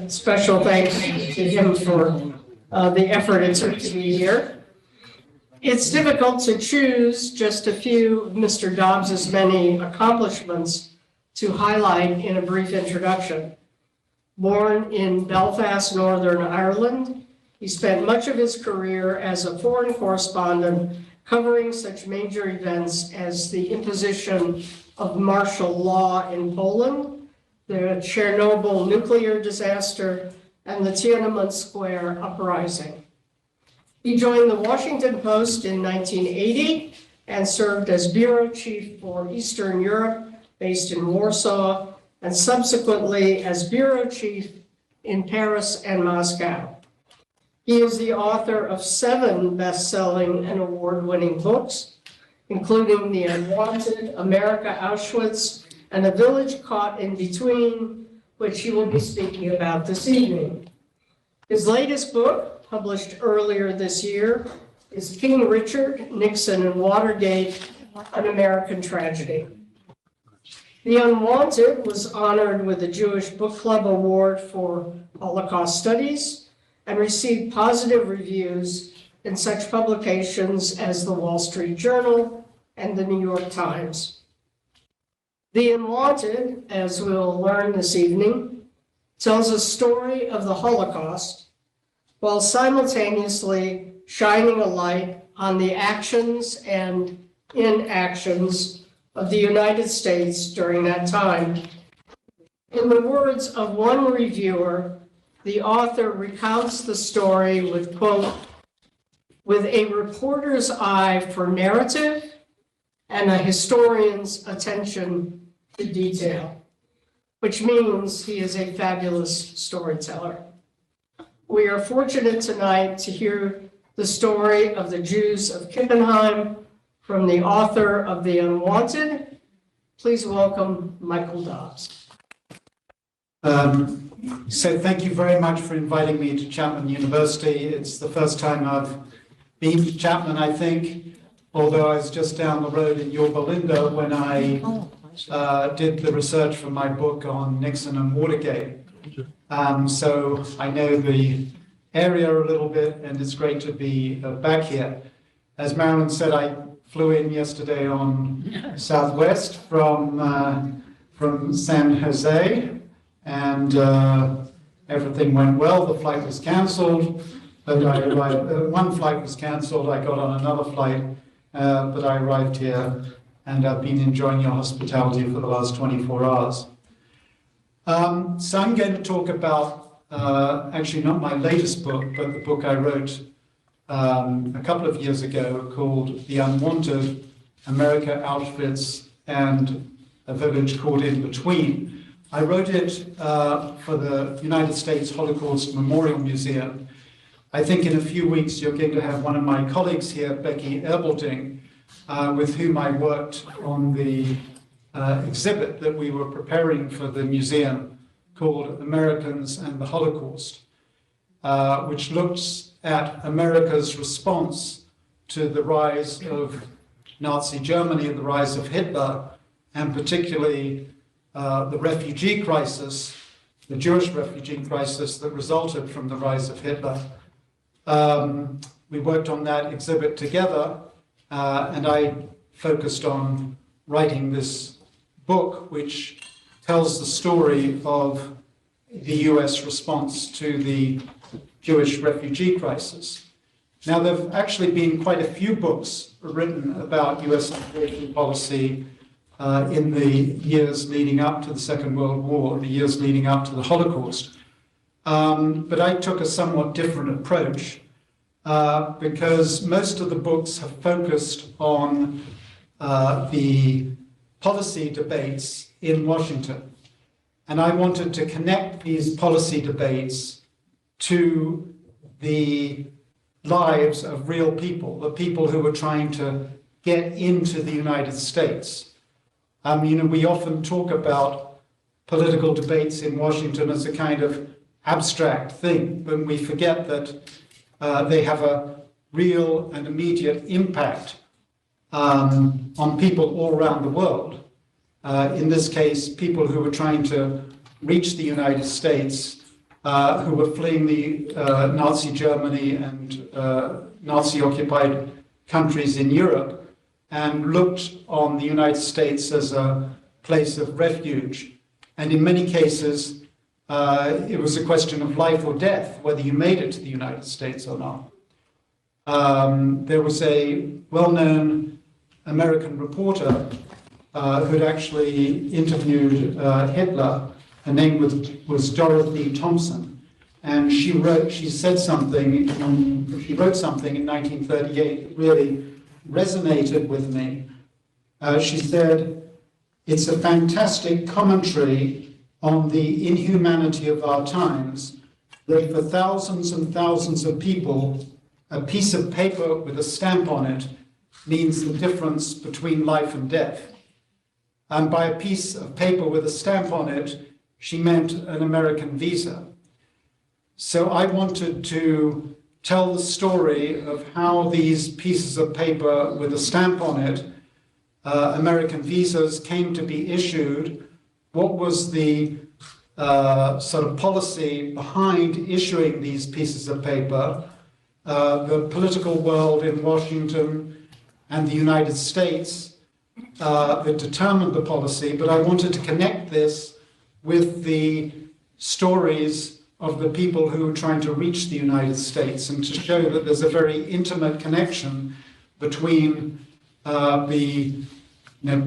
special thanks to him for the effort it took to be here. It's difficult to choose just a few of Mr. Dobbs' many accomplishments to highlight in a brief introduction. Born in Belfast, Northern Ireland, he spent much of his career as a foreign correspondent covering such major events as the imposition of martial law in Poland, the Chernobyl nuclear disaster, and the Tiananmen Square uprising. He joined the Washington Post in 1980 and served as bureau chief for Eastern Europe, based in Warsaw, and subsequently as bureau chief in Paris and Moscow. He is the author of 7 best-selling and award-winning books, including The Unwanted, America, Auschwitz, and A Village Caught in Between, which he will be speaking about this evening. His latest book, published earlier this year, is King Richard, Nixon, and Watergate, An American Tragedy. The Unwanted was honored with the Jewish Book Club Award for Holocaust Studies and received positive reviews in such publications as the Wall Street Journal and the New York Times. The Unwanted, as we'll learn this evening, tells a story of the Holocaust while simultaneously shining a light on the actions and inactions of the United States during that time. In the words of one reviewer, the author recounts the story with, quote, with a reporter's eye for narrative and a historian's attention to detail, which means he is a fabulous storyteller. We are fortunate tonight to hear the story of the Jews of Klippenheim from the author of The Unwanted. Please welcome Michael Dobbs. So thank you very much for inviting me to Chapman University. It's the first time I've been to Chapman, I think, although I was just down the road in Yorba Linda when I did the research for my book on Nixon and Watergate. So I know the area a little bit, and it's great to be back here. As Marilyn said, I flew in yesterday on Southwest from San Jose, and everything went well. The flight was canceled, but I arrived, one flight was canceled. I got on another flight, but I arrived here, and I've been enjoying your hospitality for the last 24 hours. So I'm going to talk about, actually not my latest book, but the book I wrote a couple of years ago called The Unwanted, America, Auschwitz, and A Village Caught in Between. I wrote it for the United States Holocaust Memorial Museum. I think in a few weeks you're going to have one of my colleagues here, Becky Erbelding, with whom I worked on the exhibit that we were preparing for the museum called Americans and the Holocaust, which looks at America's response to the rise of Nazi Germany and the rise of Hitler, and particularly the refugee crisis, the Jewish refugee crisis that resulted from the rise of Hitler. We worked on that exhibit together, and I focused on writing this book, which tells the story of the US response to the Jewish refugee crisis. Now, there have actually been quite a few books written about US immigration policy in the years leading up to the Second World War, the years leading up to the Holocaust. But I took a somewhat different approach because most of the books have focused on the policy debates in Washington. And I wanted to connect these policy debates to the lives of real people, the people who were trying to get into the United States. We often talk about political debates in Washington as a kind of abstract thing, but we forget that they have a real and immediate impact on people all around the world. In this case, people who were trying to reach the United States who were fleeing the Nazi Germany and Nazi-occupied countries in Europe and looked on the United States as a place of refuge. And in many cases, it was a question of life or death, whether you made it to the United States or not. There was a well-known American reporter who'd actually interviewed Hitler. Her name was Dorothy Thompson. And she wrote something in 1938 that really resonated with me. She said, "It's a fantastic commentary on the inhumanity of our times that for thousands and thousands of people, a piece of paper with a stamp on it means the difference between life and death." And by a piece of paper with a stamp on it, she meant an American visa. So I wanted to tell the story of how these pieces of paper with a stamp on it, American visas, came to be issued. What was the sort of policy behind issuing these pieces of paper? The political world in Washington and the United States that determined the policy, but I wanted to connect this with the stories of the people who are trying to reach the United States and to show that there's a very intimate connection between the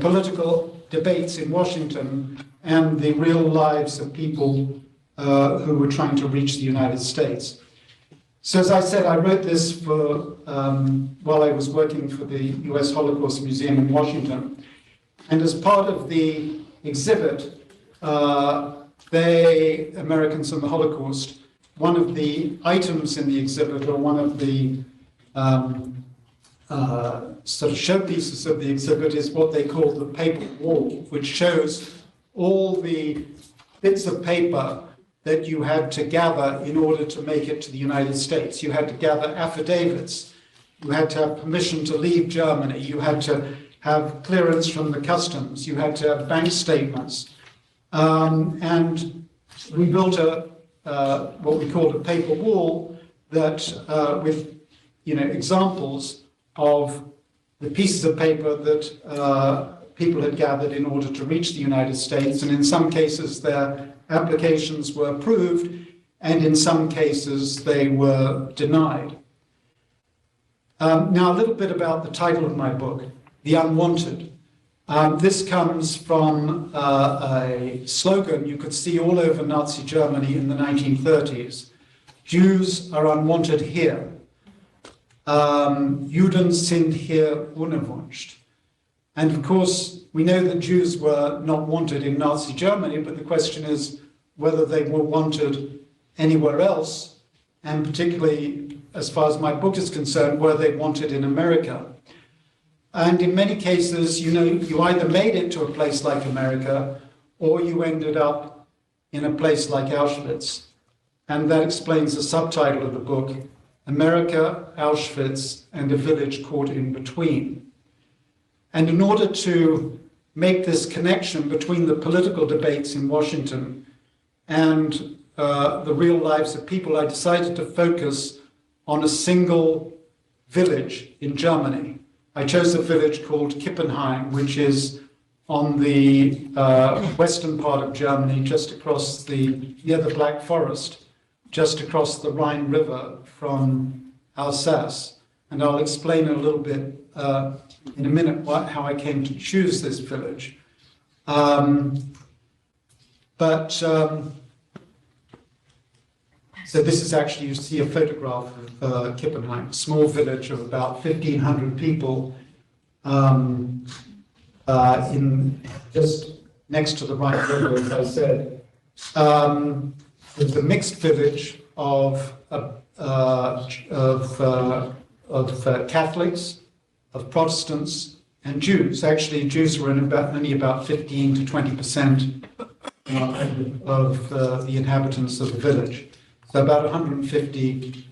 political debates in Washington and the real lives of people who were trying to reach the United States. So as I said, I wrote this while I was working for the US Holocaust Museum in Washington. And as part of the exhibit, They, Americans and the Holocaust, one of the items in the exhibit, or one of the sort of showpieces of the exhibit, is what they call the paper wall, which shows all the bits of paper that you had to gather in order to make it to the United States. You had to gather affidavits. You had to have permission to leave Germany. You had to have clearance from the customs. You had to have bank statements. And we built what we called a paper wall that with examples of the pieces of paper that people had gathered in order to reach the United States, and in some cases their applications were approved, and in some cases they were denied. Now a little bit about the title of my book, The Unwanted. This comes from a slogan you could see all over Nazi Germany in the 1930s. Jews are unwanted here. Juden sind hier unerwünscht. And of course, we know that Jews were not wanted in Nazi Germany, but the question is whether they were wanted anywhere else, and particularly, as far as my book is concerned, were they wanted in America. And in many cases, you either made it to a place like America, or you ended up in a place like Auschwitz. And that explains the subtitle of the book, America, Auschwitz, and a Village Caught in Between. And in order to make this connection between the political debates in Washington and the real lives of people, I decided to focus on a single village in Germany. I chose a village called Klippenheim, which is on the western part of Germany, just across near the Black Forest, just across the Rhine River from Alsace. And I'll explain a little bit in a minute how I came to choose this village. So this is actually, you see a photograph of Klippenheim, a small village of about 1,500 people just next to the Rhine River, as I said. It's a mixed village of Catholics, of Protestants, and Jews. Actually, Jews were only about 15 to 20% of the inhabitants of the village. So about 150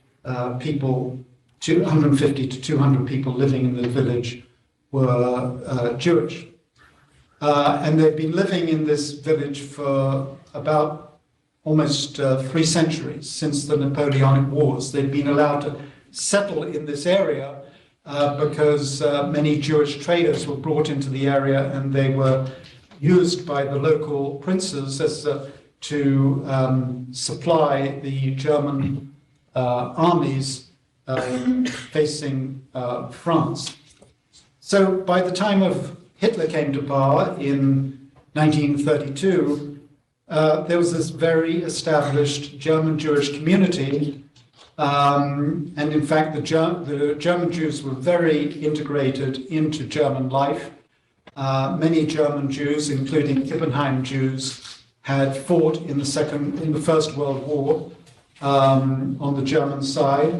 people, 150 to 200 people living in the village were Jewish. And they've been living in this village for about almost 3 centuries since the Napoleonic Wars. They'd been allowed to settle in this area because many Jewish traders were brought into the area, and they were used by the local princes to supply the German armies facing France. So by the time of Hitler came to power in 1932, there was this very established German Jewish community, and in fact the German Jews were very integrated into German life. Many German Jews, including Klippenheim Jews, had fought in the First World War on the German side.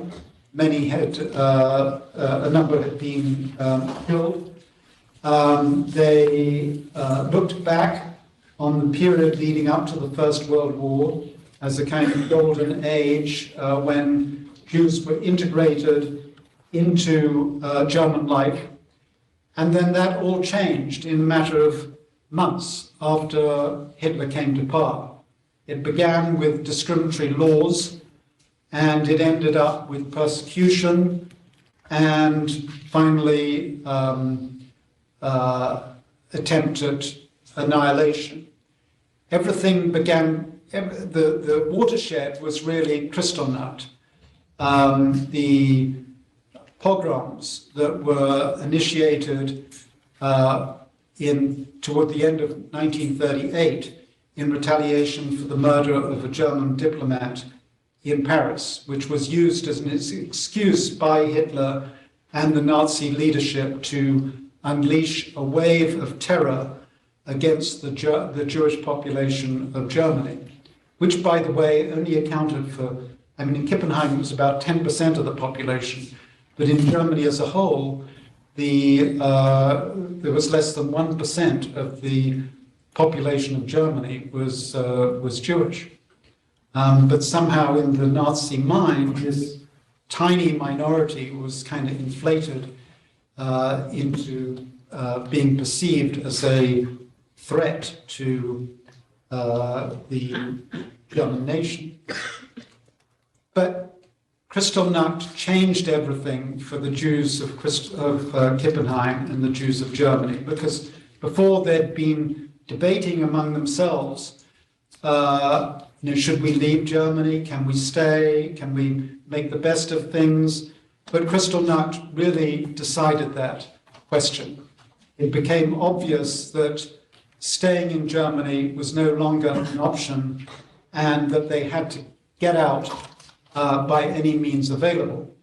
Many had, a number had been killed. They looked back on the period leading up to the First World War as a kind of golden age when Jews were integrated into German life. And then that all changed in a matter of months after Hitler came to power. It began with discriminatory laws, and it ended up with persecution and finally attempted annihilation. Everything began, the watershed was really Kristallnacht. The pogroms that were initiated toward the end of 1938 in retaliation for the murder of a German diplomat in Paris, which was used as an excuse by Hitler and the Nazi leadership to unleash a wave of terror against the Jewish population of Germany, which, by the way, only accounted for, in Kippenheim it was about 10% of the population, but in Germany as a whole, there was less than 1% of the population of Germany was Jewish. But somehow in the Nazi mind, this tiny minority was kind of inflated into being perceived as a threat to the German nation. But Kristallnacht changed everything for the Jews of Kippenheim and the Jews of Germany, because before they'd been debating among themselves, should we leave Germany? Can we stay? Can we make the best of things? But Kristallnacht really decided that question. It became obvious that staying in Germany was no longer an option, and that they had to get out by any means available.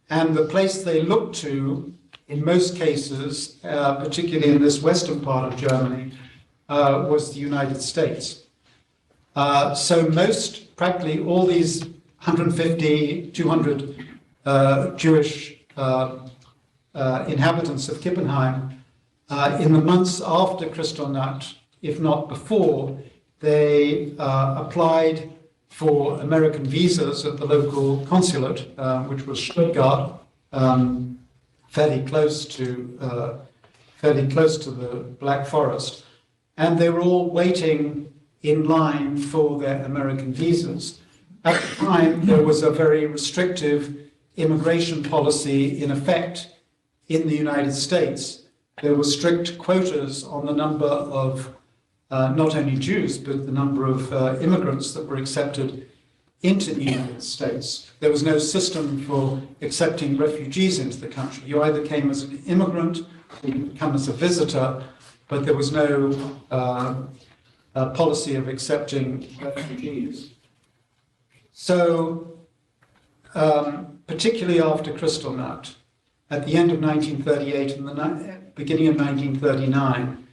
And the place they looked to, in most cases, particularly in this western part of Germany, was the United States. So practically all these 150, 200 Jewish inhabitants of Kippenheim, in the months after Kristallnacht, if not before, they applied for American visas at the local consulate, which was Stuttgart, fairly close to the Black Forest, and they were all waiting in line for their American visas. At the time, there was a very restrictive immigration policy in effect in the United States. There were strict quotas on the number of not only Jews, but the number of immigrants that were accepted into the United States. There was no system for accepting refugees into the country. You either came as an immigrant or you could come as a visitor, but there was no policy of accepting refugees. So, particularly after Kristallnacht, at the end of 1938 and the beginning of 1939,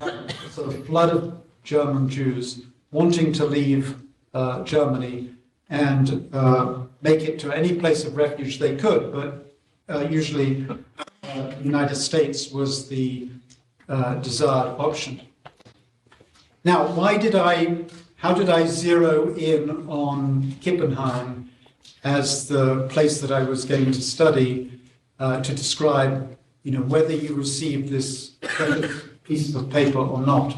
a sort of flood of German Jews wanting to leave Germany and make it to any place of refuge they could, but usually the United States was the desired option. Now, how did I zero in on Kippenheim as the place that I was going to study to describe, whether you received this piece of paper or not?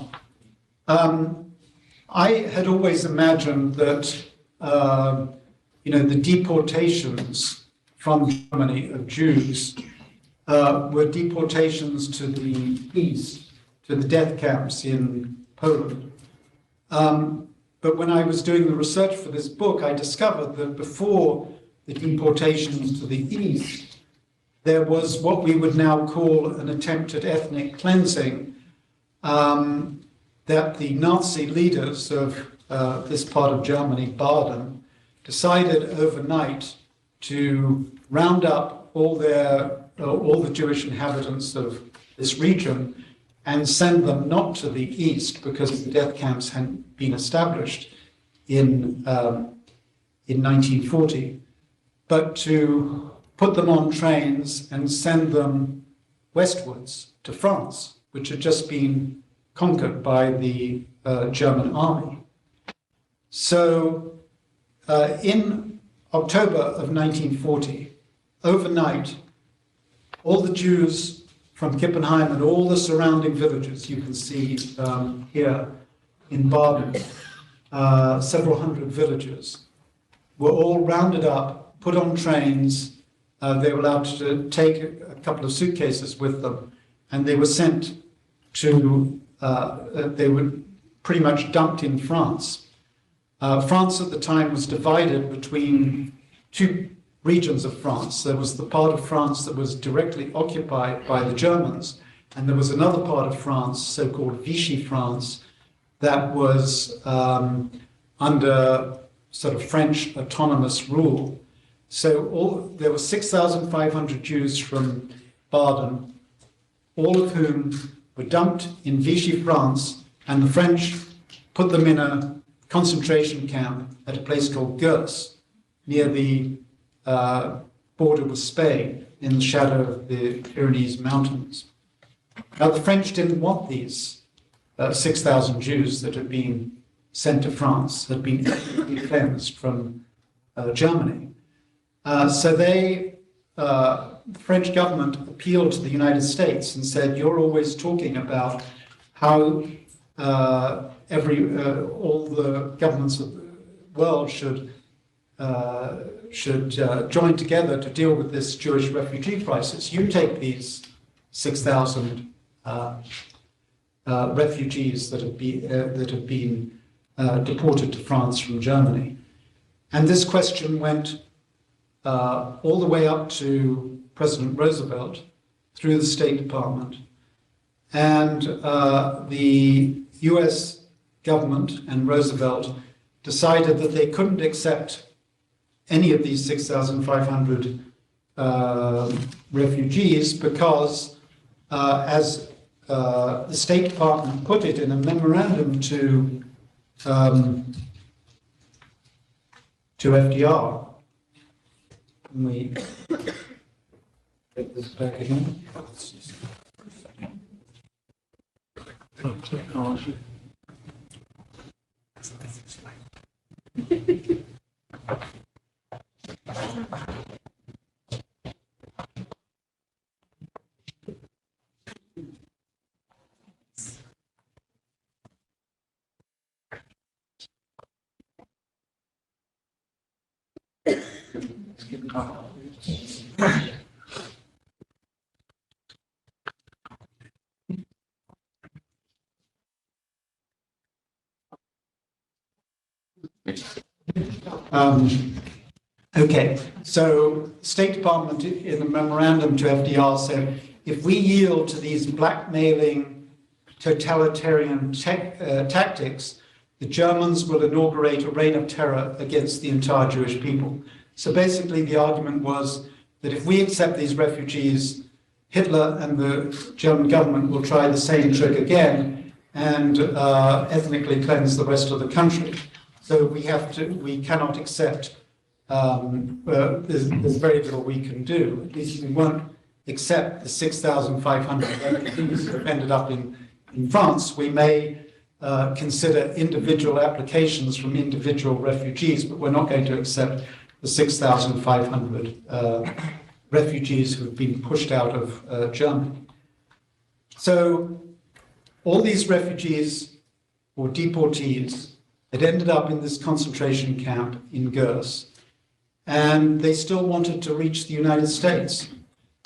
I had always imagined that, the deportations from Germany of Jews were deportations to the east, to the death camps in Poland. But when I was doing the research for this book, I discovered that before the deportations to the east, there was what we would now call an attempt at ethnic cleansing, that the Nazi leaders of this part of Germany, Baden, decided overnight to round up all the Jewish inhabitants of this region and send them not to the east because the death camps hadn't been established in 1940, but to put them on trains and send them westwards to France, which had just been conquered by the German army. So in October of 1940, overnight, all the Jews from Klippenheim and all the surrounding villages, you can see here in Baden, several hundred villages, were all rounded up, put on trains. They were allowed to take a couple of suitcases with them, and they were sent to, they were pretty much dumped in France. France at the time was divided between two regions of France. There was the part of France that was directly occupied by the Germans, and there was another part of France, so-called Vichy France, that was under sort of French autonomous rule. So there were 6,500 Jews from Baden, all of whom were dumped in Vichy France, and the French put them in a concentration camp at a place called Gers, near the border with Spain, in the shadow of the Pyrenees Mountains. Now, the French didn't want these 6,000 Jews that had been sent to France, had been ethnically cleansed from Germany. So the French government appealed to the United States and said, you're always talking about how all the governments of the world should join together to deal with this Jewish refugee crisis. You take these 6,000 refugees that have been deported to France from Germany. And this question went all the way up to President Roosevelt through the State Department. And the US government and Roosevelt decided that they couldn't accept any of these 6,500 refugees because, as the State Department put it in a memorandum to FDR, and we take this back again. Okay, so State Department in a memorandum to FDR said, if we yield to these blackmailing totalitarian tactics, the Germans will inaugurate a reign of terror against the entire Jewish people. So basically the argument was that if we accept these refugees, Hitler and the German government will try the same trick again and ethnically cleanse the rest of the country. So we cannot accept, there's very little we can do. At least we won't accept the 6,500 refugees that have ended up in France. We may consider individual applications from individual refugees, but we're not going to accept the 6,500 refugees who have been pushed out of Germany. So all these refugees or deportees had ended up in this concentration camp in Gurs, and they still wanted to reach the United States.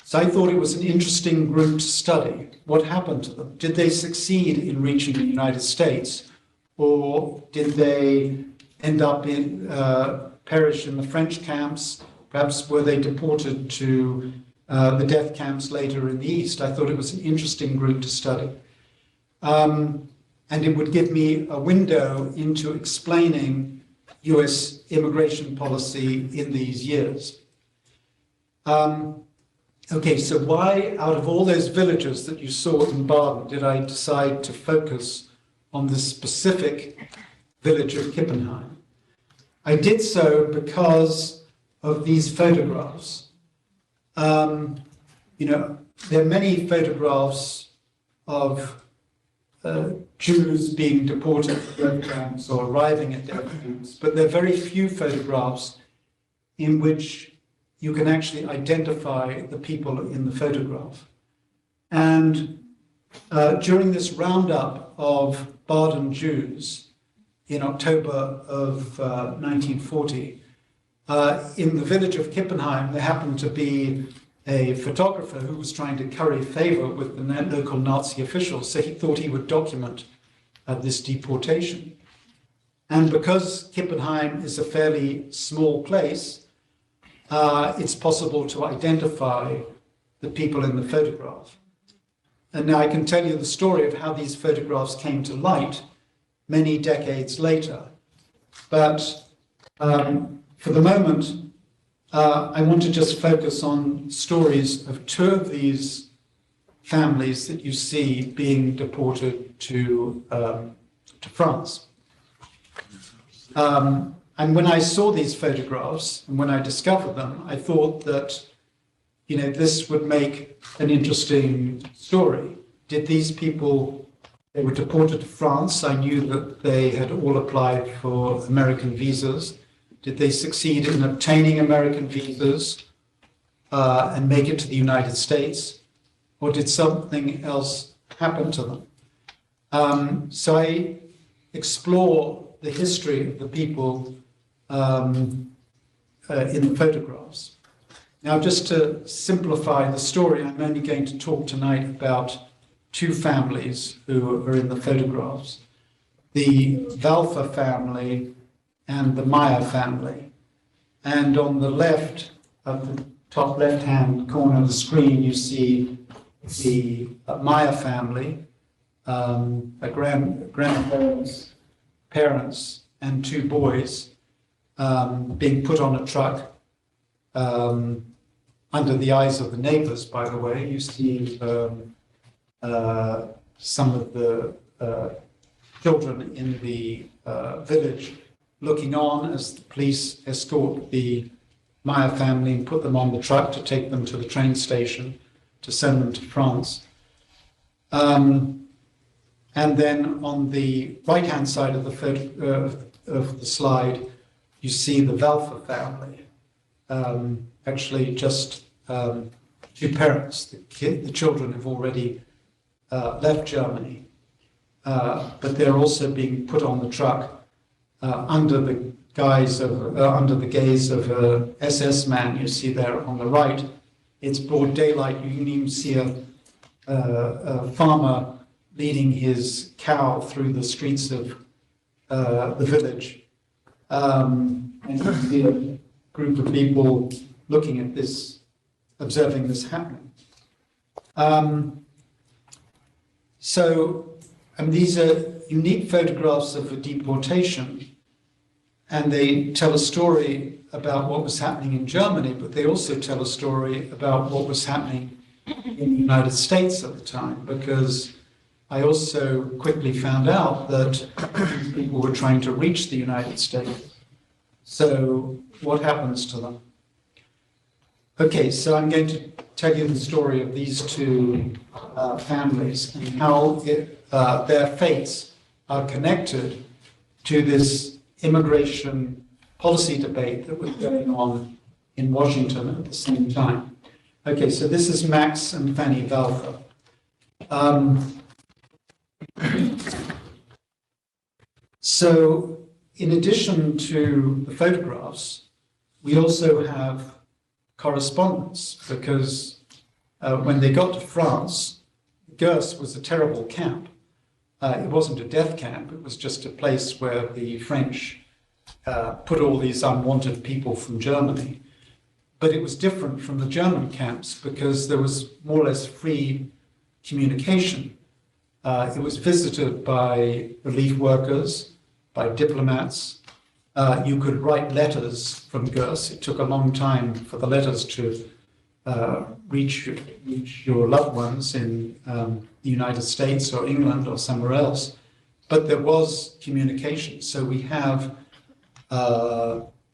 So I thought it was an interesting group to study. What happened to them? Did they succeed in reaching the United States, or did they end up in perish in the French camps? Perhaps were they deported to the death camps later in the East? I thought it was an interesting group to study. And it would give me a window into explaining US immigration policy in these years. Okay, so why, out of all those villages that you saw in Baden, did I decide to focus on this specific village of Klippenheim? I did so because of these photographs. You know, there are many photographs of Jews being deported to death camps or arriving at death camps, but there are very few photographs in which you can actually identify the people in the photograph. And during this roundup of Baden Jews in October of 1940, in the village of Klippenheim, there happened to be a photographer who was trying to curry favor with the local Nazi officials, so he thought he would document this deportation. And because Klippenheim is a fairly small place, it's possible to identify the people in the photograph. And now I can tell you the story of how these photographs came to light many decades later. But for the moment, I want to just focus on stories of two of these families that you see being deported to France. And when I saw these photographs and when I discovered them, I thought that, you know, this would make an interesting story. Did these people, they were deported to France. I knew that they had all applied for American visas. Did they succeed in obtaining American visas and make it to the United States? Or did something else happen to them? So I explore the history of the people in the photographs. Now, just to simplify the story, I'm only going to talk tonight about two families who are in the photographs. The Valfer family and the Meyer family. And on the left, at the top left-hand corner of the screen, you see the Meyer family, a grandparents, parents, and two boys being put on a truck under the eyes of the neighbors, by the way. You see some of the children in the village looking on as the police escort the Meyer family and put them on the truck to take them to the train station to send them to France. And then on the right-hand side of the photo, of the slide, you see the Valfer family. Actually, just two parents. The children have already left Germany, but they're also being put on the truck under the gaze of a SS man. You see there on the right. It's broad daylight. You can even see a farmer leading his cow through the streets of the village. And you can see a group of people looking at this, observing this happening. These are unique photographs of a deportation, and they tell a story about what was happening in Germany, but they also tell a story about what was happening in the United States at the time, because I also quickly found out that people were trying to reach the United States. So what happens to them? Okay, so I'm going to tell you the story of these two families and how their fates are connected to this immigration policy debate that was going on in Washington at the same time. Okay, so this is Max and Fanny Valfer. So in addition to the photographs, we also have correspondence, because when they got to France, Gurs was a terrible camp. It wasn't a death camp, it was just a place where the French put all these unwanted people from Germany. But it was different from the German camps because there was more or less free communication. It was visited by relief workers, by diplomats. You could write letters from Gurs. It took a long time for the letters to reach your loved ones in the United States or England or somewhere else. But there was communication. So we have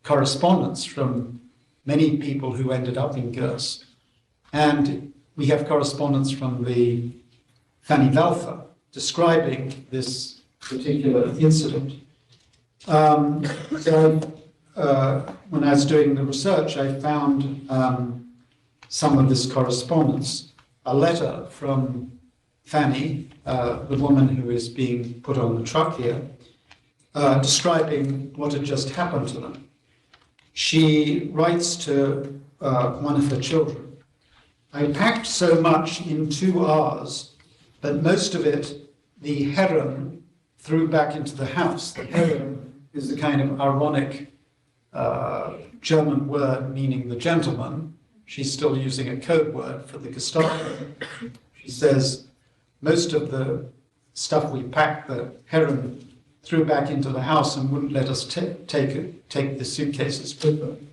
correspondence from many people who ended up in Gurs. And we have correspondence from the Fanny Laufer describing this particular incident. When I was doing the research, I found some of this correspondence, a letter from Fanny, the woman who is being put on the truck here, describing what had just happened to them. She writes to one of her children, "I packed so much in 2 hours, but most of it the heron threw back into the house." The heron is the kind of ironic German word meaning the gentleman. She's still using a code word for the Gestapo. She says, most of the stuff we packed, the heron threw back into the house and wouldn't let us take the suitcases with them.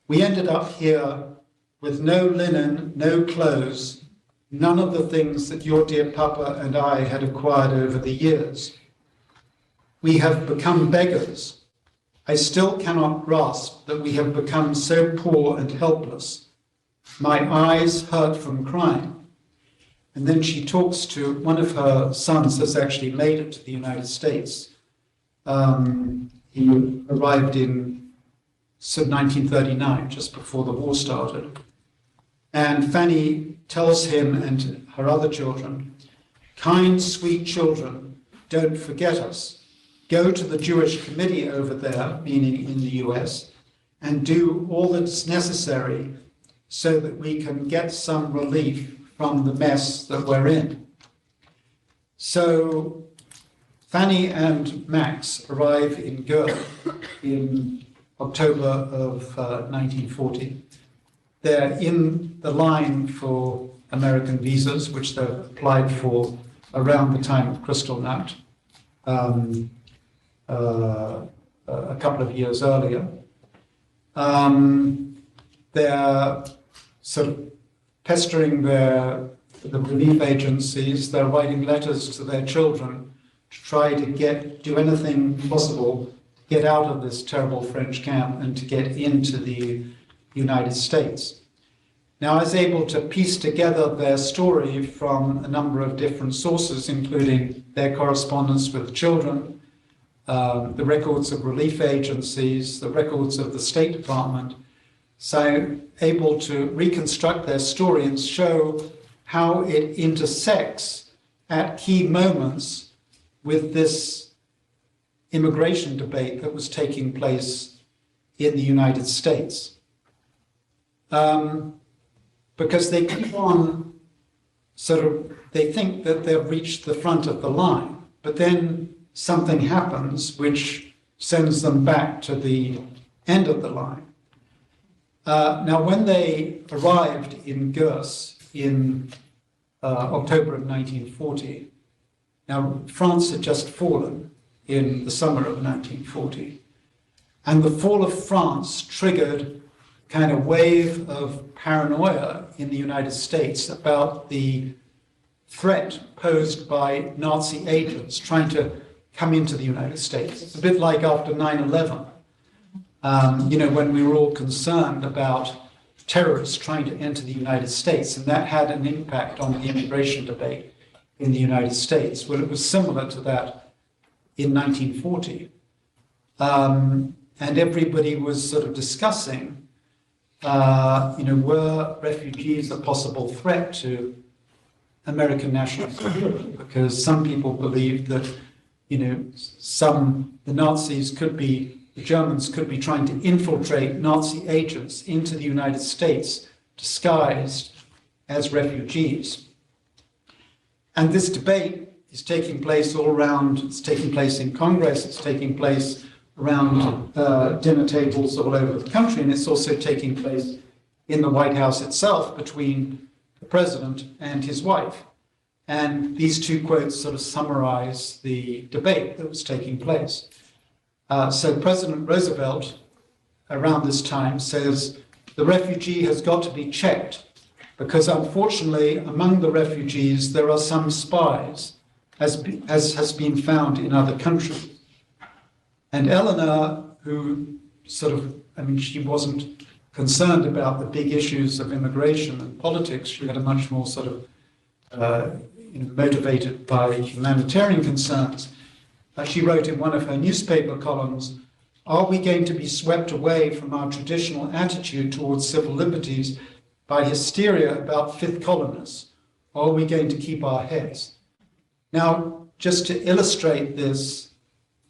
We ended up here with no linen, no clothes, none of the things that your dear Papa and I had acquired over the years. We have become beggars. I still cannot grasp that we have become so poor and helpless. My eyes hurt from crying. And then she talks to one of her sons has actually made it to the United States. He arrived in 1939, just before the war started. And Fanny tells him and her other children, "Kind, sweet children, don't forget us. Go to the Jewish committee over there," meaning in the US, "and do all that's necessary so that we can get some relief from the mess that we're in." So Fanny and Max arrive in Gurs in October of 1940. They're in the line for American visas, which they applied for around the time of Kristallnacht, a couple of years earlier. They're sort of pestering the relief agencies. They're writing letters to their children to try to do anything possible to get out of this terrible French camp and to get into the United States. Now, I was able to piece together their story from a number of different sources, including their correspondence with children, the records of relief agencies, the records of the State Department. So able to reconstruct their story and show how it intersects at key moments with this immigration debate that was taking place in the United States. Because they keep on they think that they've reached the front of the line, but then something happens which sends them back to the end of the line. Now, when they arrived in Gurs in October of 1940, now France had just fallen in the summer of 1940, and the fall of France triggered kind of wave of paranoia in the United States about the threat posed by Nazi agents trying to come into the United States. It's a bit like after 9/11. When we were all concerned about terrorists trying to enter the United States, and that had an impact on the immigration debate in the United States. Well, it was similar to that in 1940. And everybody was sort of discussing, were refugees a possible threat to American national security? Because some people believed that the Germans could be trying to infiltrate Nazi agents into the United States disguised as refugees. And this debate is taking place all around, it's taking place in Congress, it's taking place around dinner tables all over the country, and it's also taking place in the White House itself between the president and his wife. And these two quotes sort of summarize the debate that was taking place. So President Roosevelt, around this time, says the refugee has got to be checked because unfortunately among the refugees there are some spies, as has been found in other countries. And Eleanor, who she wasn't concerned about the big issues of immigration and politics. She had a much more sort of motivated by humanitarian concerns. She wrote in one of her newspaper columns, "Are we going to be swept away from our traditional attitude towards civil liberties by hysteria about fifth columnists? Or are we going to keep our heads?" Now, just to illustrate this,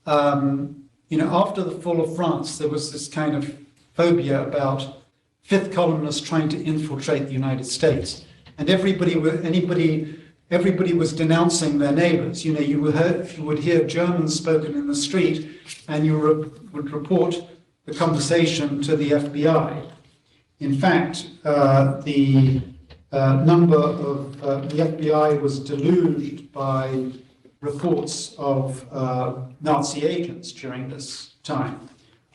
after the fall of France, there was this kind of phobia about fifth columnists trying to infiltrate the United States. And everybody was denouncing their neighbors. You would hear German spoken in the street, and you would report the conversation to the FBI. In fact, the FBI was deluged by reports of Nazi agents during this time.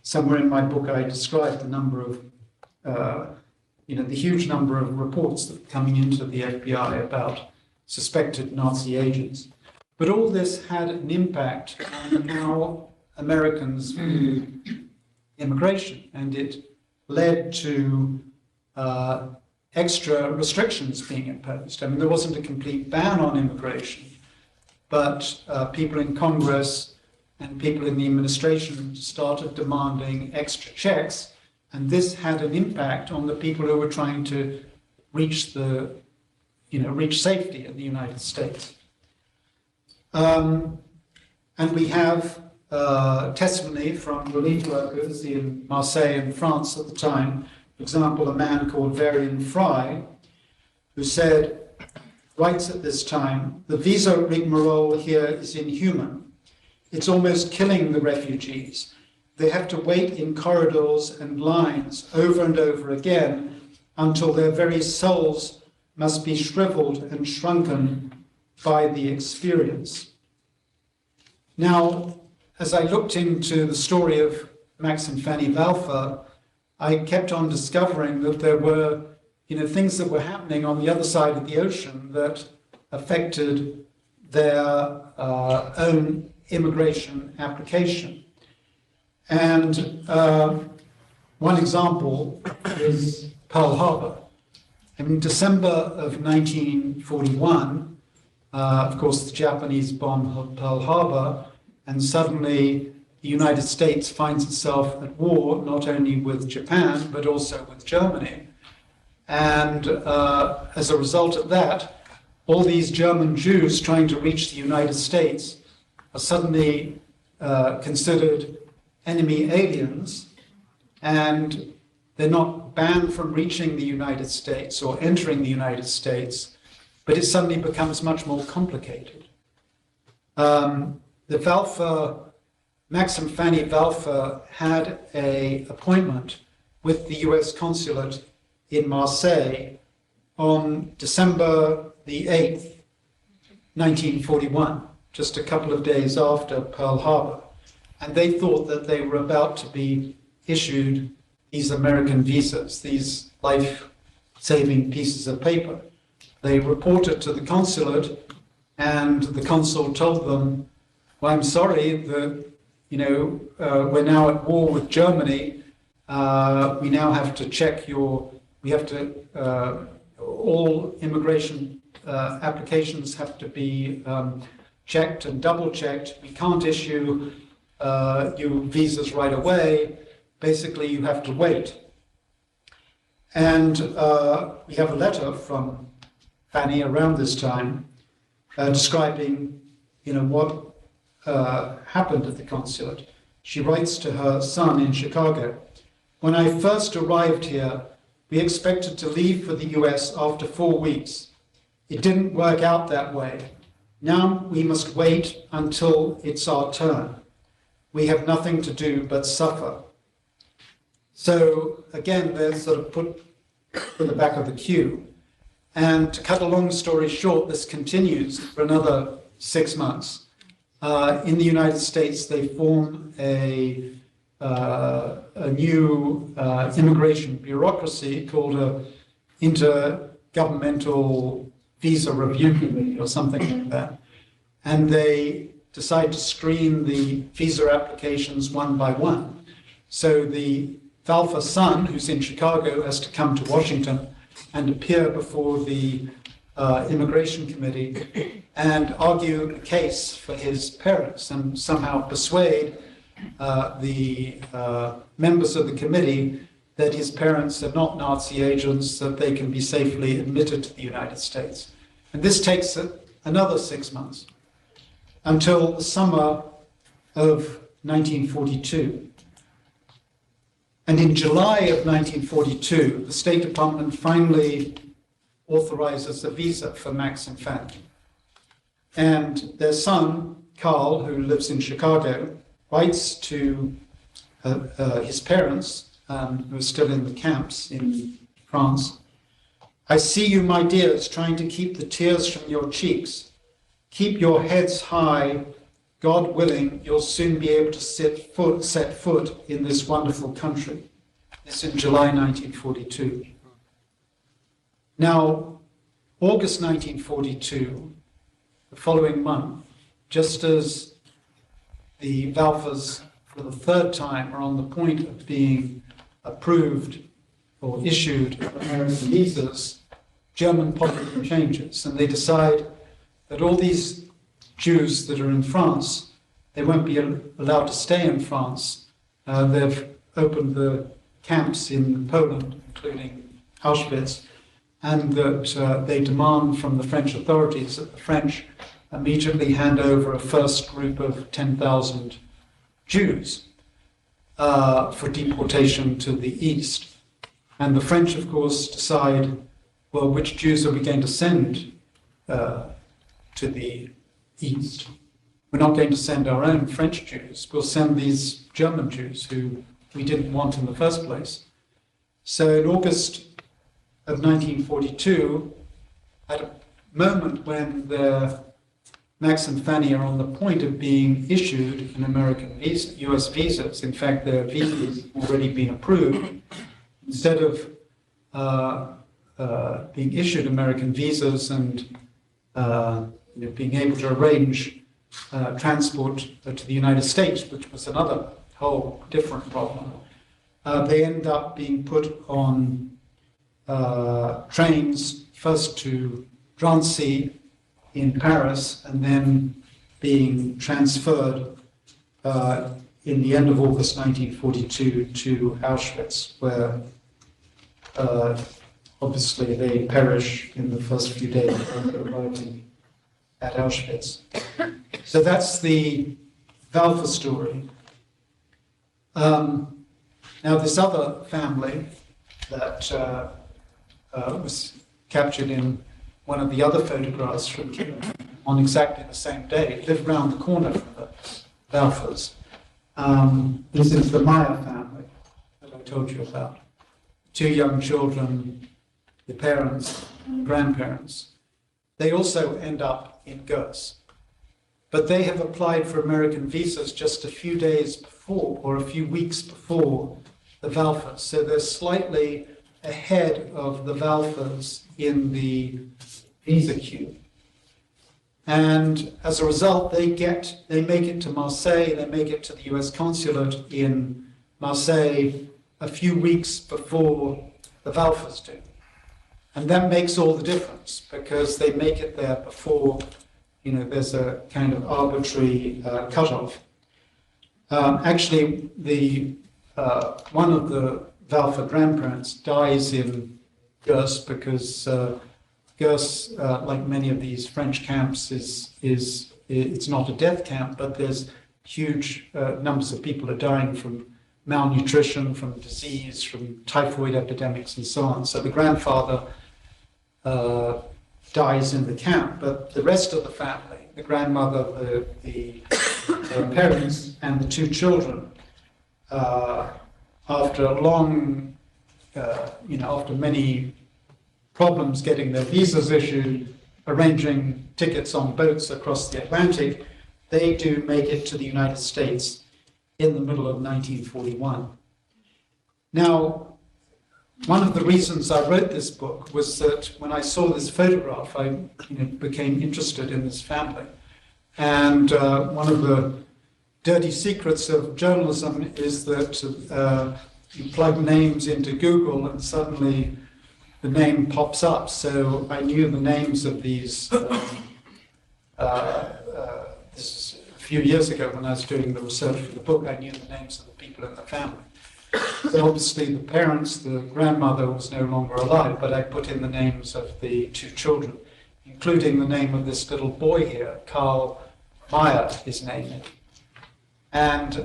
Somewhere in my book, I described the number of, the huge number of reports that were coming into the FBI about suspected Nazi agents. But all this had an impact on how Americans viewed immigration, and it led to extra restrictions being imposed. I mean, there wasn't a complete ban on immigration, but people in Congress and people in the administration started demanding extra checks, and this had an impact on the people who were trying to reach safety in the United States. And we have testimony from relief workers in Marseille and France at the time. For example, a man called Varian Fry, who writes at this time, "The visa rigmarole here is inhuman. It's almost killing the refugees. They have to wait in corridors and lines over and over again until their very souls must be shriveled and shrunken by the experience." Now, as I looked into the story of Max and Fanny Valfer, I kept on discovering that there were things that were happening on the other side of the ocean that affected their own immigration application. And one example is Pearl Harbor. In December of 1941, of course, the Japanese bombed Pearl Harbor, and suddenly the United States finds itself at war not only with Japan, but also with Germany. And as a result of that, all these German Jews trying to reach the United States are suddenly considered enemy aliens, and they're not banned from reaching the United States or entering the United States, but it suddenly becomes much more complicated. Max and Fanny Valfer had an appointment with the US consulate in Marseille on December the 8th, 1941, just a couple of days after Pearl Harbor. And they thought that they were about to be issued these American visas, these life-saving pieces of paper. They reported to the consulate, and the consul told them, "Well, I'm sorry that we're now at war with Germany. We now have to check all immigration applications have to be checked and double-checked. We can't issue you visas right away. Basically, you have to wait." And we have a letter from Fanny around this time describing, what happened at the consulate. She writes to her son in Chicago, "When I first arrived here, we expected to leave for the US after 4 weeks. It didn't work out that way. Now we must wait until it's our turn. We have nothing to do but suffer." So again, they're sort of put in the back of the queue. And to cut a long story short, this continues for another 6 months. In the United States, they form a new immigration bureaucracy called an Intergovernmental Visa Review Committee or something like that. And they decide to screen the visa applications one by one. So the Valfa son, who's in Chicago, has to come to Washington and appear before the immigration committee and argue a case for his parents and somehow persuade the members of the committee that his parents are not Nazi agents, that they can be safely admitted to the United States. And this takes another 6 months until the summer of 1942. And in July of 1942, the State Department finally authorizes a visa for Max and Fanny. And their son, Carl, who lives in Chicago, writes to his parents, who are still in the camps in France. "I see you, my dears, trying to keep the tears from your cheeks. Keep your heads high. God willing, you'll soon be able to set foot in this wonderful country." This in July 1942. Now, August 1942, the following month, just as the Valfas for the third time are on the point of being approved or issued American visas, German policy changes, and they decide that all these Jews that are in France, they won't be allowed to stay in France. They've opened the camps in Poland, including Auschwitz, and that they demand from the French authorities that the French immediately hand over a first group of 10,000 Jews for deportation to the east. And the French, of course, decide, well, which Jews are we going to send to the east? We're not going to send our own French Jews. We'll send these German Jews who we didn't want in the first place. So in August of 1942, at a moment when Max and Fanny are on the point of being issued an American visa, US visas, in fact, their visas have already been approved, instead of being issued American visas and being able to arrange transport to the United States, which was another whole different problem, they end up being put on trains, first to Drancy in Paris, and then being transferred in the end of August 1942 to Auschwitz, where obviously they perish in the first few days after arriving at Auschwitz. So that's the Valfa story. Now this other family that was captured in one of the other photographs from Klippenheim on exactly the same day, lived round the corner from the Valfas. This is the Meyer family that I told you about. 2 young children, the parents, grandparents. They also end up in Gurs. But they have applied for American visas just a few days before, or a few weeks before the Valfas. So they're slightly ahead of the Valfas in the visa queue. And as a result, they make it to Marseille, they make it to the US consulate in Marseille a few weeks before the Valfas do. And that makes all the difference, because they make it there before, there's a kind of arbitrary cutoff. Actually, one of the Valfa grandparents dies in Gurs because Gurs, like many of these French camps, is it's not a death camp, but there's huge numbers of people are dying from malnutrition, from disease, from typhoid epidemics, and so on. So the grandfather dies in the camp, but the rest of the family, the grandmother, the parents, and the two children, after a long, after many problems getting their visas issued, arranging tickets on boats across the Atlantic, they do make it to the United States in the middle of 1941. Now, one of the reasons I wrote this book was that when I saw this photograph, I became interested in this family. And one of the dirty secrets of journalism is that you plug names into Google and suddenly the name pops up. So I knew the names of these, this is a few years ago when I was doing the research for the book, I knew the names of the people in the family. So obviously the parents, the grandmother was no longer alive, but I put in the names of the two children, including the name of this little boy here, Carl Meyer, his name. And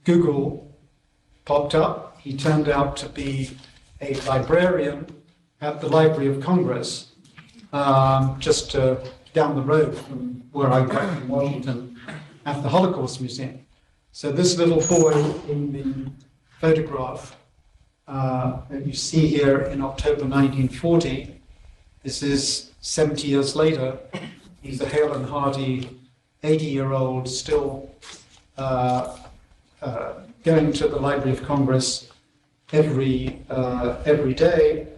Google popped up. He turned out to be a librarian at the Library of Congress, just down the road from where I grew up in Washington, at the Holocaust Museum. So this little boy in the photograph that you see here in October 1940, this is 70 years later. He's a hale and hearty 80-year-old still going to the Library of Congress every day,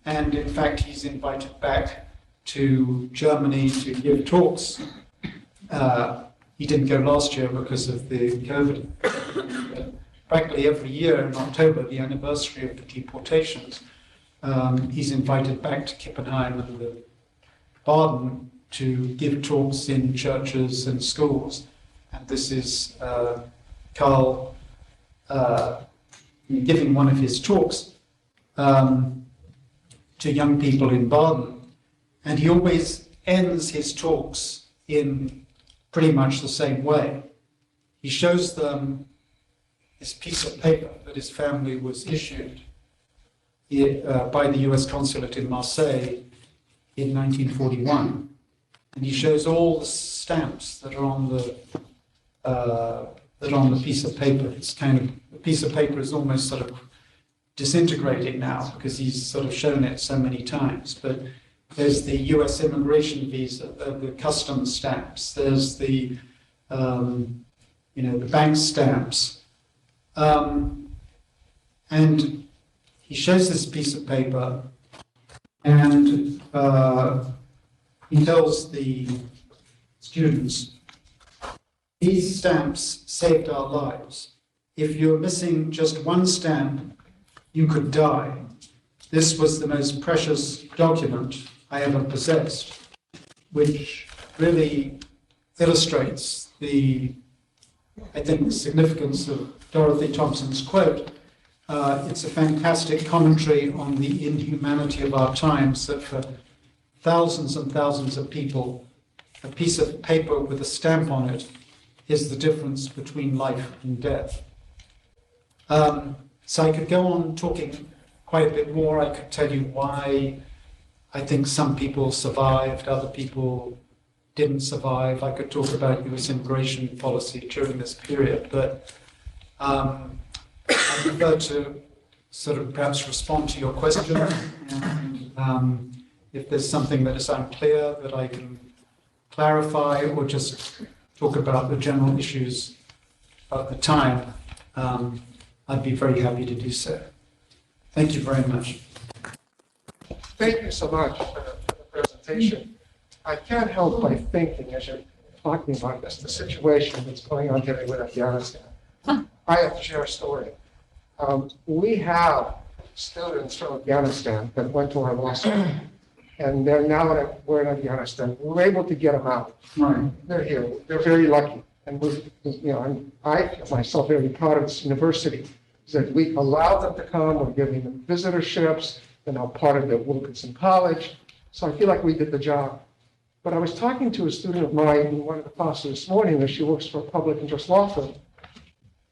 and in fact he's invited back to Germany to give talks. He didn't go last year because of the COVID. But practically every year in October, the anniversary of the deportations, he's invited back to Klippenheim and the Baden to give talks in churches and schools. And this is Carl giving one of his talks to young people in Baden. And he always ends his talks in pretty much the same way. He shows them this piece of paper that his family was issued by the US consulate in Marseille in 1941. And he shows all the stamps that are on the piece of paper. It's kind of, the piece of paper is almost sort of disintegrating now because he's sort of shown it so many times. But there's the US immigration visa, the customs stamps, there's the, the bank stamps. And he shows this piece of paper and he tells the students, these stamps saved our lives. If you're missing just one stamp, you could die. This was the most precious document I ever possessed, which really illustrates the significance of Dorothy Thompson's quote. It's a fantastic commentary on the inhumanity of our times, that for thousands and thousands of people, a piece of paper with a stamp on it is the difference between life and death. So I could go on talking quite a bit more. I could tell you why I think some people survived, other people didn't survive. I could talk about US immigration policy during this period, but I prefer to sort of perhaps respond to your question, and if there's something that is unclear that I can clarify, or just talk about the general issues of the time, I'd be very happy to do so. Thank you very much. Thank you so much for the presentation. I can't help by thinking, as you're talking about this, the situation that's going on here with Afghanistan. I have to share a story. We have students from Afghanistan that went to our law school, and they're now we're in Afghanistan. We were able to get them out. Right. They're here. They're very lucky, and I myself very proud of this university, is that we allowed them to come. We're giving them visitorships. They're now part of the Wilkinson College. So I feel like we did the job. But I was talking to a student of mine in one of the classes this morning, and she works for a public interest law firm.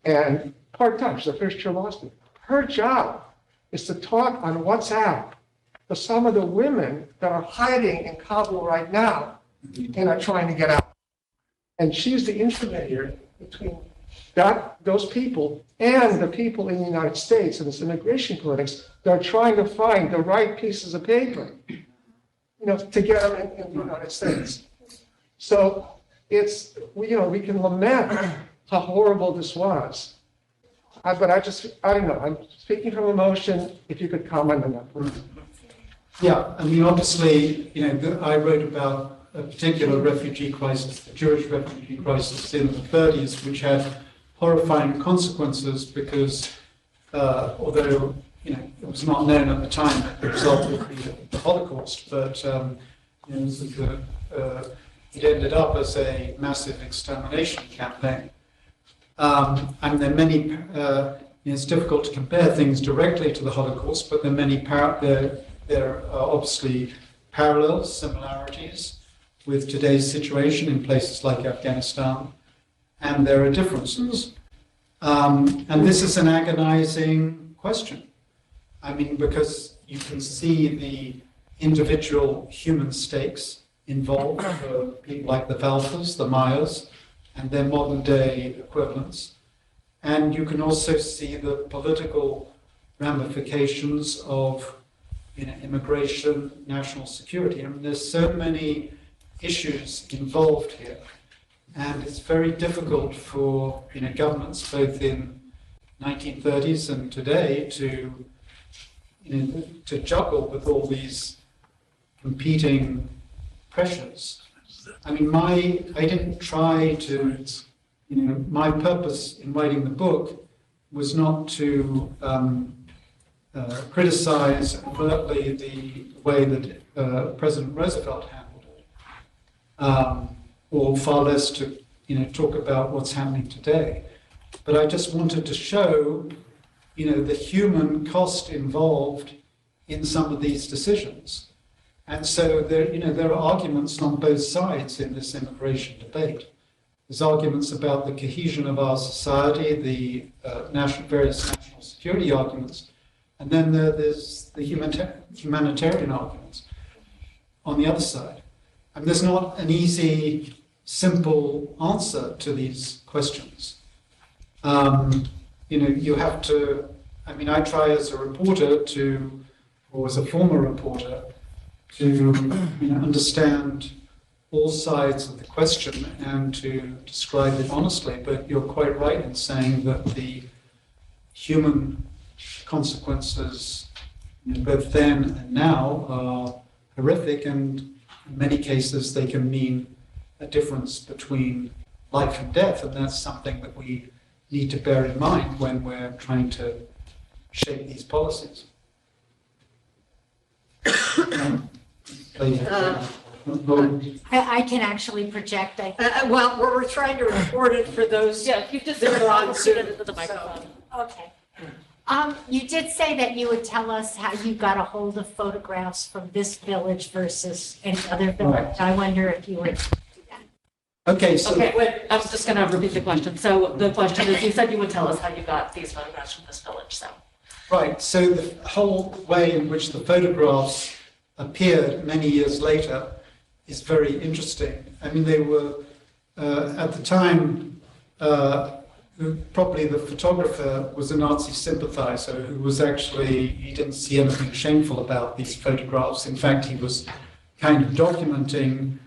And part-time, she's a first-year law student. Her job is to talk on WhatsApp to some of the women that are hiding in Kabul right now and are trying to get out. And she's the intermediary between those people and the people in the United States and its immigration clinics that are trying to find the right pieces of paper, to get them in the United States. So we can lament how horrible this was. But I don't know, I'm speaking from emotion. If you could comment on that, please. Yeah, I mean, obviously, I wrote about a particular refugee crisis, the Jewish refugee crisis in the 30s, which had horrifying consequences because, although it was not known at the time that the result would be the Holocaust, but it ended up as a massive extermination campaign. And there are many. It's difficult to compare things directly to the Holocaust, but there are many. There are obviously parallels, similarities with today's situation in places like Afghanistan, and there are differences. And this is an agonizing question. I mean, because you can see the individual human stakes involved for people like the Valfas, the Mayas, and their modern day equivalents. And you can also see the political ramifications of immigration, national security. I mean, there's so many issues involved here. And it's very difficult for governments, both in 1930s and today, to juggle with all these competing pressures. I mean, I didn't try to, my purpose in writing the book was not to criticize overtly the way that President Roosevelt handled it. Or far less to talk about what's happening today. But I just wanted to show the human cost involved in some of these decisions. And so there are arguments on both sides in this immigration debate. There's arguments about the cohesion of our society, the various national security arguments, and then there's the humanitarian arguments on the other side. And there's not an easy, simple answer to these questions. You have to, I try as a reporter or as a former reporter, to understand all sides of the question and to describe it honestly. But you're quite right in saying that the human consequences, both then and now, are horrific, and in many cases they can mean a difference between life and death, and that's something that we need to bear in mind when we're trying to shape these policies. I can actually project, I think. Well, we're trying to record it for those. Yeah, if you just that are on repeat Zoom. it into the microphone. Okay. You did say that you would tell us how you got a hold of photographs from this village versus any other village. I wonder if you would do that. Okay, so Okay, wait, I was just gonna repeat the question. So the question is, you said you would tell us how you got these photographs from this village, so. right, so the whole way in which the photographs appeared many years later is very interesting. I mean, they were, at the time, probably the photographer was a Nazi sympathizer who was actually, he didn't see anything shameful about these photographs. In fact, he was kind of documenting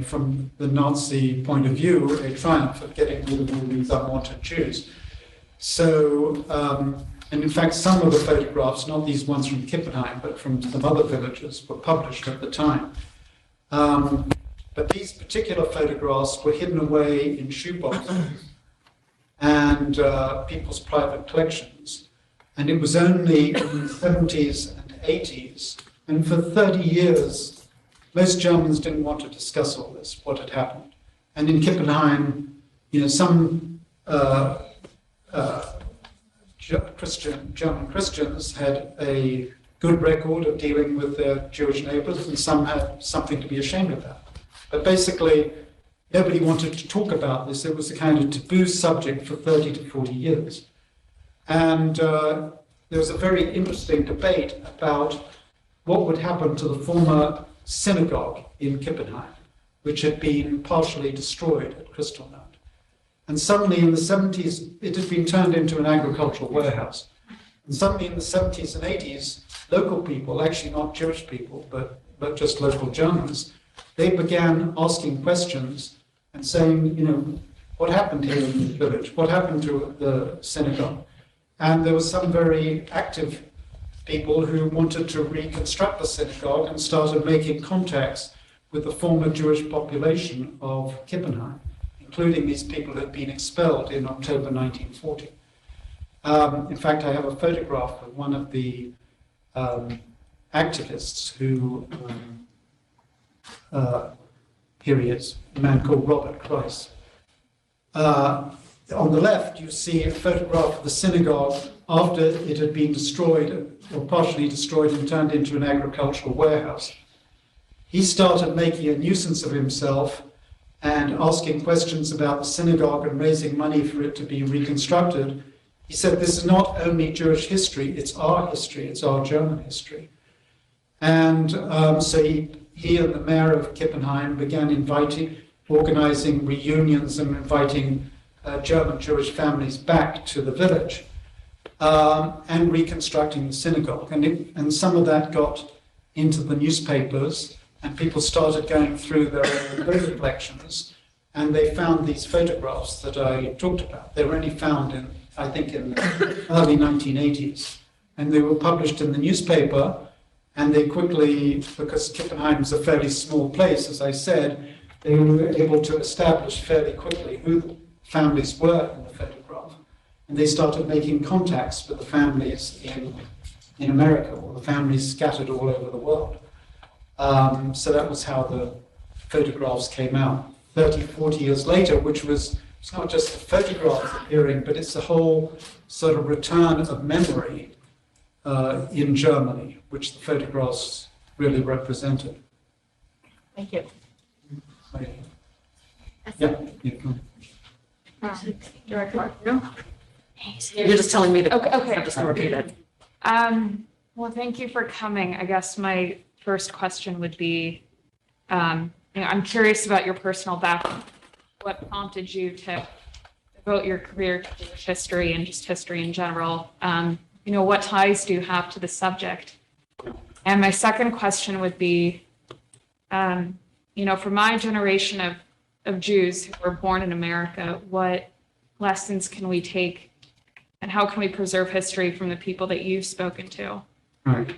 from the Nazi point of view, a triumph of getting rid of all these unwanted Jews. So, and in fact, some of the photographs, not these ones from Klippenheim, but from some other villages, were published at the time. But these particular photographs were hidden away in shoeboxes and people's private collections. And it was only in the 70s and 80s, and for 30 years, most Germans didn't want to discuss all this, what had happened. And in Klippenheim, some German Christians had a good record of dealing with their Jewish neighbors, and some had something to be ashamed about. But basically, nobody wanted to talk about this. It was a kind of taboo subject for 30 to 40 years. And there was a very interesting debate about what would happen to the former synagogue in Klippenheim, which had been partially destroyed at Kristallnacht. And suddenly in the 70s, it had been turned into an agricultural warehouse. And suddenly in the 70s and 80s, local people, actually not Jewish people, but just local Germans, they began asking questions and saying, you know, what happened here in the village? What happened to the synagogue? And there were some very active people who wanted to reconstruct the synagogue and started making contacts with the former Jewish population of Klippenheim, including these people who had been expelled in October 1940. In fact, I have a photograph of one of the activists who, here he is, a man called Robert Kreis. On the left, you see a photograph of the synagogue after it had been destroyed, or partially destroyed, and turned into an agricultural warehouse. He started making a nuisance of himself and asking questions about the synagogue and raising money for it to be reconstructed. He said, this is not only Jewish history, it's our history, it's our German history. And so he and the mayor of Klippenheim began organizing reunions and inviting German Jewish families back to the village and reconstructing the synagogue. And some of that got into the newspapers, and people started going through their own photo collections, and they found these photographs that I talked about. They were only found in, I think, in the early 1980s. And they were published in the newspaper, and they quickly, because Klippenheim is a fairly small place, as I said, they were able to establish fairly quickly who the families were in the photograph. And they started making contacts with the families in America, or the families scattered all over the world. So that was how the photographs came out 30, 40 years later, which was, it's not just the photographs appearing, but it's a whole sort of return of memory in Germany, which the photographs really represented. Thank you. Yeah, you can. Director? You're just telling me the Okay, questions, okay. I'm just gonna repeat it. Well, thank you for coming. I guess my first question would be, I'm curious about your personal background. What prompted you to devote your career to Jewish history and just history in general? What ties do you have to the subject? And my second question would be, for my generation of Jews who were born in America, what lessons can we take and how can we preserve history from the people that you've spoken to? Right.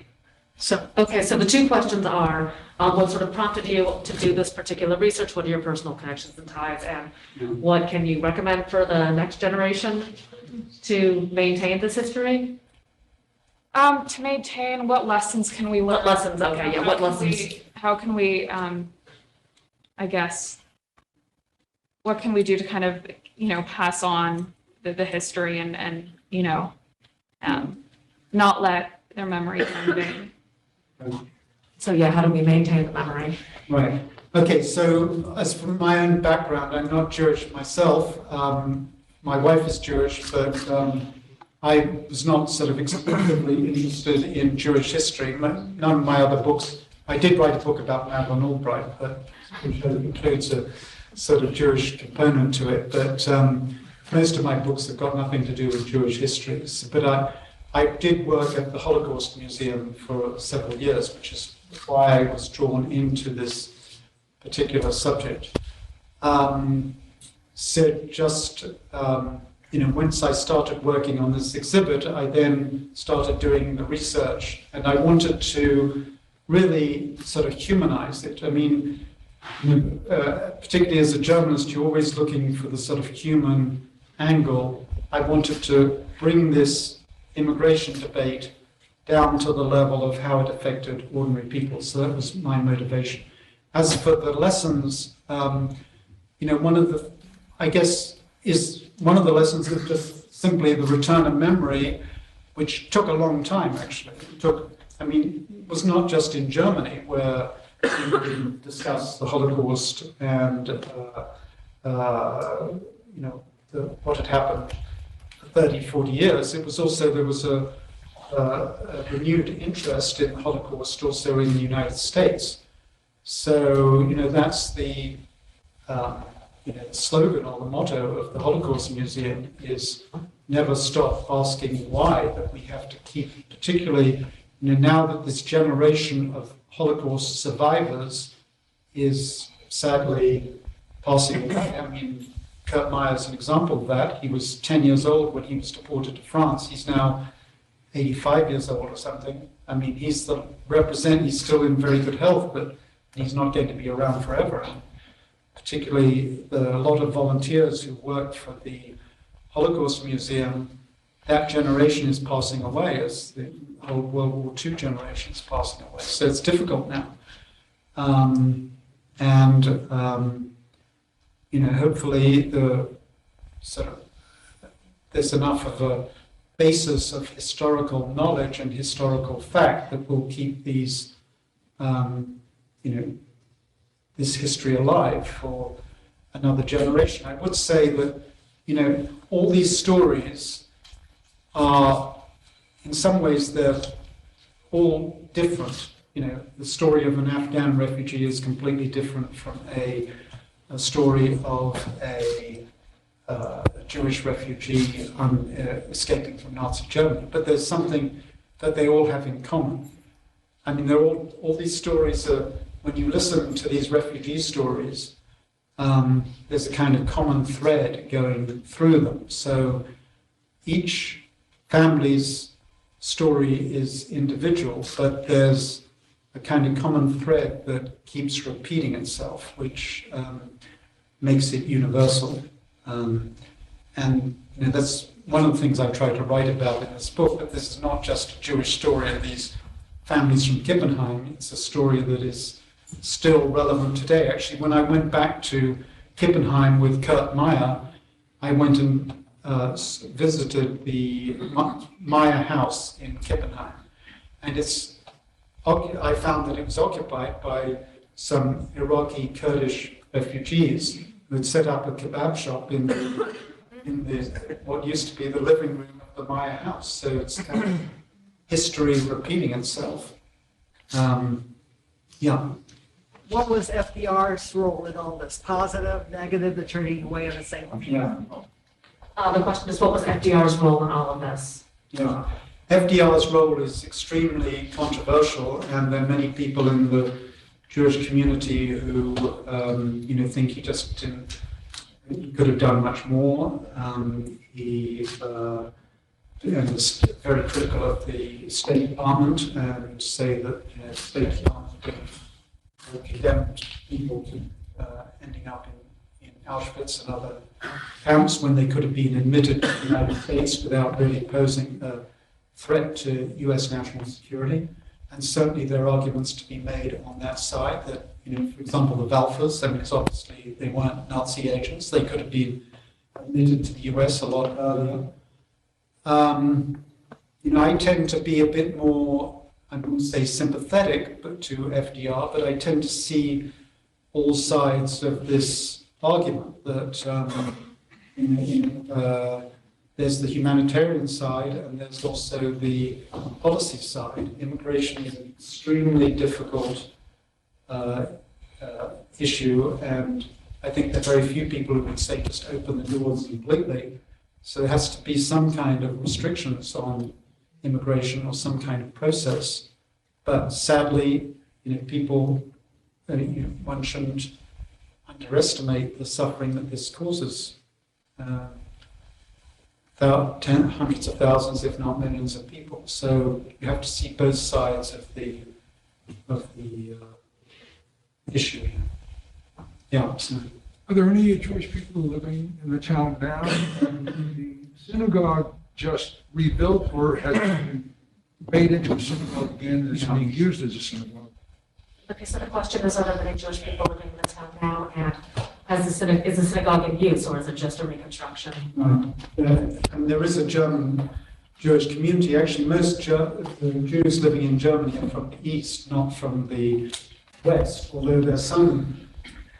So the two questions are, what sort of prompted you to do this particular research? What are your personal connections and ties? And what can you recommend for the next generation to maintain this history? To maintain, what lessons can we learn? What lessons? Okay, yeah, what lessons? How can we, I guess, what can we do to kind of, pass on the history and not let their memory go in vain? So yeah, how do we maintain the memory? Right. Okay, so as for my own background, I'm not Jewish myself. My wife is Jewish, but I was not sort of exclusively interested in Jewish history. None of my other books, I did write a book about Madeleine Albright, but which includes a sort of Jewish component to it. But most of my books have got nothing to do with Jewish histories. But I did work at the Holocaust Museum for several years, which is why I was drawn into this particular subject. Once I started working on this exhibit, I then started doing the research, and I wanted to really sort of humanize it. I mean, particularly as a journalist, you're always looking for the sort of human angle. I wanted to bring this immigration debate down to the level of how it affected ordinary people. So that was my motivation. As for the lessons, one of the lessons is just simply the return of memory, which took a long time, actually. It took I mean, it was not just in Germany where we discussed the Holocaust and, what had happened for 30, 40 years. It was also, there was a renewed interest in the Holocaust also in the United States. So, that's the slogan or the motto of the Holocaust Museum is never stop asking why, that we have to keep, particularly now that this generation of Holocaust survivors is sadly passing away. I mean, Kurt Meyer is an example of that. He was 10 years old when he was deported to France. He's now 85 years old or something. I mean, he's still in very good health, but he's not going to be around forever. Particularly a lot of volunteers who worked for the Holocaust Museum, that generation is passing away as the whole World War II generation is passing away. So it's difficult now. Hopefully there's enough of a basis of historical knowledge and historical fact that will keep these, this history alive for another generation. I would say that, all these stories are, in some ways, they're all different. The story of an Afghan refugee is completely different from a story of a Jewish refugee escaping from Nazi Germany. But there's something that they all have in common. I mean, they're all these stories are, when you listen to these refugee stories, there's a kind of common thread going through them. So each family's story is individual, but there's a kind of common thread that keeps repeating itself, which makes it universal. That's one of the things I try to write about in this book, that this is not just a Jewish story of these families from Klippenheim. It's a story that is still relevant today. Actually, when I went back to Klippenheim with Kurt Meyer, I went and visited the Meyer house in Klippenheim. And I found that it was occupied by some Iraqi Kurdish refugees who had set up a kebab shop in what used to be the living room of the Meyer house. So it's kind of history repeating itself. What was FDR's role in all this? Positive, negative, the turning away of the same? Yeah. The question is, what was FDR's role in all of this? Yeah. FDR's role is extremely controversial, and there are many people in the Jewish community who, think he just could have done much more. He was very critical of the State Department and say that the State Department condemned people to ending up in Auschwitz and other camps when they could have been admitted to the United States without really posing a threat to US national security. And certainly there are arguments to be made on that side that, for example, the Walfers, it's obviously they weren't Nazi agents, they could have been admitted to the US a lot earlier. I tend to be a bit more, I wouldn't say sympathetic to FDR, but I tend to see all sides of this argument that there's the humanitarian side and there's also the policy side. Immigration is an extremely difficult issue, and I think there are very few people who would say just open the doors completely. So there has to be some kind of restrictions on immigration or some kind of process. But sadly, people, one shouldn't underestimate the suffering that this causes. Hundreds of thousands, if not millions of people. So you have to see both sides of the issue. Yeah. So. Are there any Jewish people living in the town now? And the synagogue just rebuilt, or has been made into a synagogue again, and is being used as a synagogue? Okay, so the question is, are there many Jewish people living in the town now, and is the synagogue in use, or is it just a reconstruction? And there is a German Jewish community. Actually, most the Jews living in Germany are from the east, not from the west, although there are some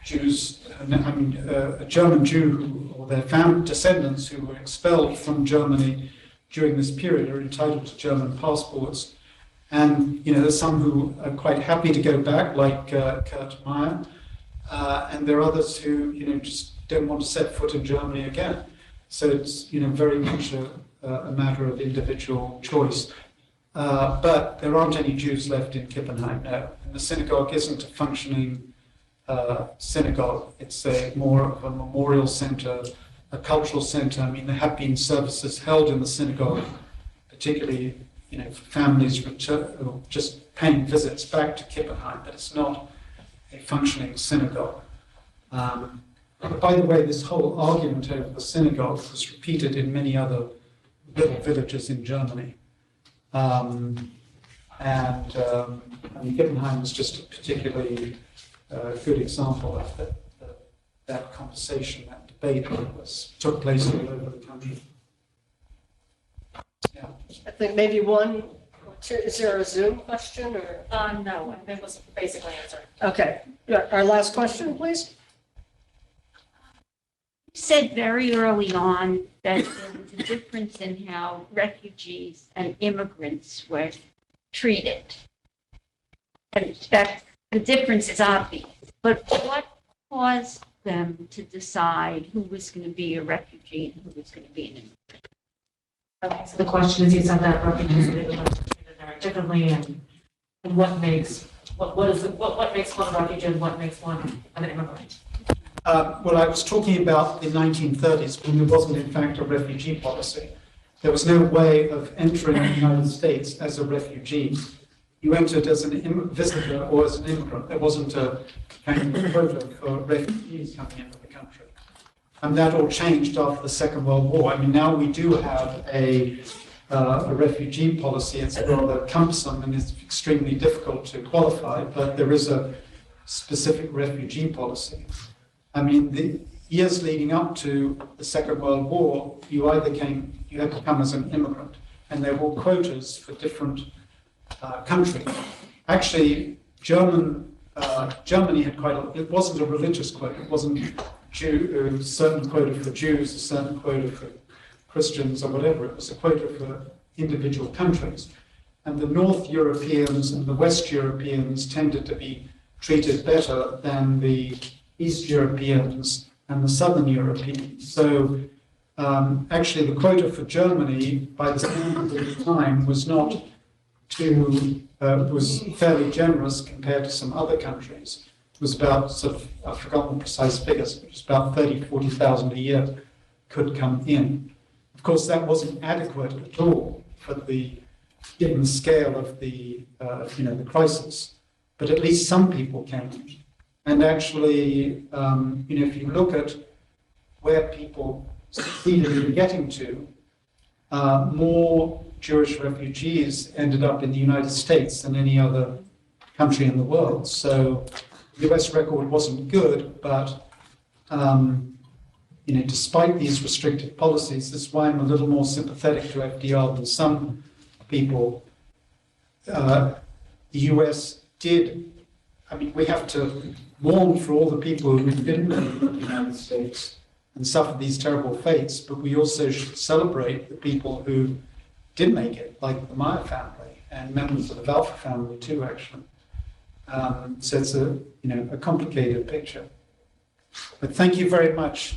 Jews, a German Jew or their descendants who were expelled from Germany during this period are entitled to German passports. And, there's some who are quite happy to go back, like Kurt Meyer, and there are others who, just don't want to set foot in Germany again. So it's, very much a matter of individual choice. But there aren't any Jews left in Klippenheim now. And the synagogue isn't a functioning synagogue. It's more of a memorial center, a cultural center. I mean, there have been services held in the synagogue, particularly, for families just paying visits back to Klippenheim, but it's not a functioning synagogue. By the way, this whole argument over the synagogue was repeated in many other little villages in Germany. Klippenheim was just a particularly good example of that conversation, that debate that took place all over the country. Yeah. I think maybe one or two. Is there a Zoom question or? No, it was basically answered. Okay. Yeah, our last question, please. You said very early on that there was a difference in how refugees and immigrants were treated. And that the difference is obvious. But what caused them to decide who was going to be a refugee and who was going to be an immigrant? Okay, so the question is, you said that refugees and immigrants are treated very differently, and what makes one a refugee and what makes one an immigrant? Well, I was talking about the 1930s when there wasn't, in fact, a refugee policy. There was no way of entering the United States as a refugee. You entered as a visitor or as an immigrant. There wasn't a kind of quota for refugees coming into the country. And that all changed after the Second World War. I mean, now we do have a refugee policy. It's rather cumbersome and it's extremely difficult to qualify, but there is a specific refugee policy. I mean, the years leading up to the Second World War, you had to come as an immigrant, and there were quotas for different countries. Actually, Germany had it wasn't a religious quota. It wasn't a certain quota for Jews, a certain quota for Christians or whatever. It was a quota for individual countries. And the North Europeans and the West Europeans tended to be treated better than the East Europeans and the Southern Europeans. So actually the quota for Germany by the standards of the time was not was fairly generous compared to some other countries. It was about, I've forgotten the precise figures, but it was about 40,000 a year could come in. Of course, that wasn't adequate at all for the given scale of the crisis, but at least some people came. And actually, if you look at where people succeeded in getting to, more Jewish refugees ended up in the United States than any other country in the world. So the US record wasn't good, but despite these restrictive policies, this is why I'm a little more sympathetic to FDR than some people. The US did, we have to mourn for all the people who didn't live in the United States and suffer these terrible fates, but we also should celebrate the people who did make it, like the Meyer family and members of the Valfa family too, actually. So it's a complicated picture. But thank you very much.